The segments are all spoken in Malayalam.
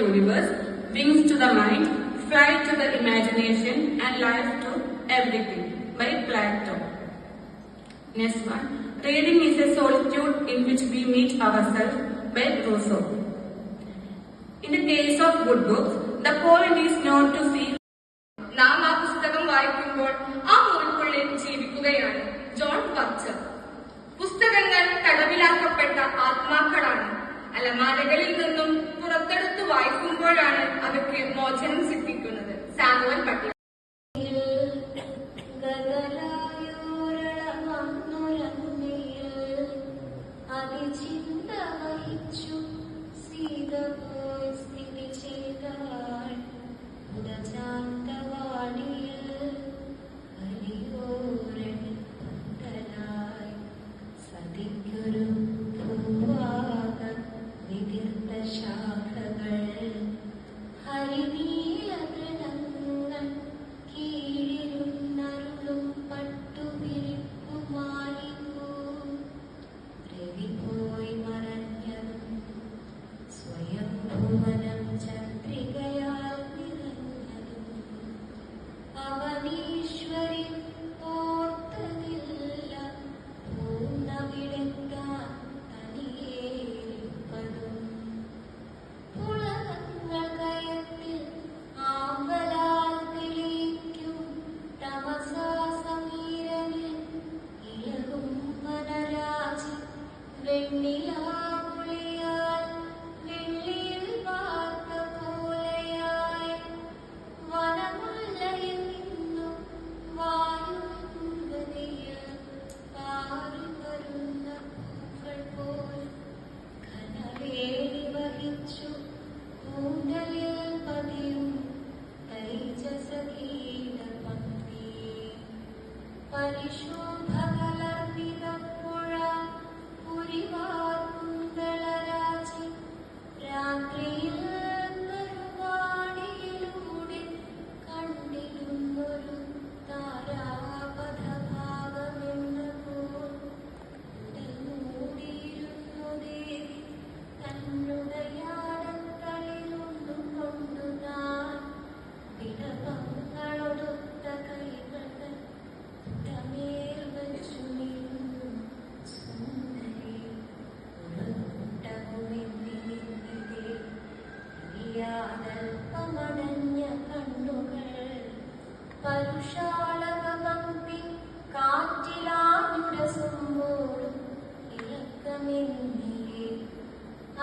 universe, wings to the mind, flight to the imagination, and life to everything by Plato. Next one, reading is a solitude in which we meet ourselves by Rousseau. In the case of good books, the point is not to see. നാം ആ പുസ്തകം വായിക്കുമ്പോൾ ആ മുറിക്കുള്ളിൽ ജീവിക്കുകയാണ്. ജോൺ പർച്ചർ. പുസ്തകങ്ങൾ തടവിലാക്കപ്പെട്ട ആത്മാക്കളാണ്. അലമാരകളിൽ നിന്നും പുറത്തെടുത്ത് വായിക്കുമ്പോഴാണ് അവയ്ക്ക് മോചനം സിദ്ധിക്കുന്നത്. Samuel Buttler.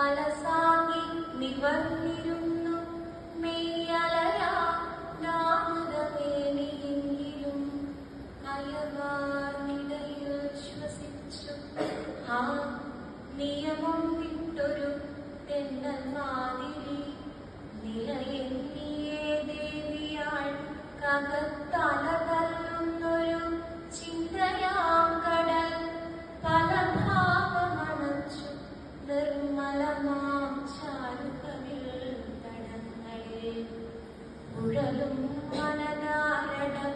അലസാങ്ങി നിവർന്നിരുന്നു മെയ്യലയാമെങ്കിലും അയവാർന്നിടയിൽ ശ്വസിച്ചു ആ നിയമം വിട്ടൊരു തെന്നൽ മാതിരി നിലയെന്നിയേ ദേവിയാൾ കകത്തലകല്ലുന്നൊരു ചിന്തയാം കടൽ പല ഭാവമണച്ചു നിർമ്മലമാം ചാരുകവിൽ തടങ്ങളിൽ ഉഴലും മനതാരടം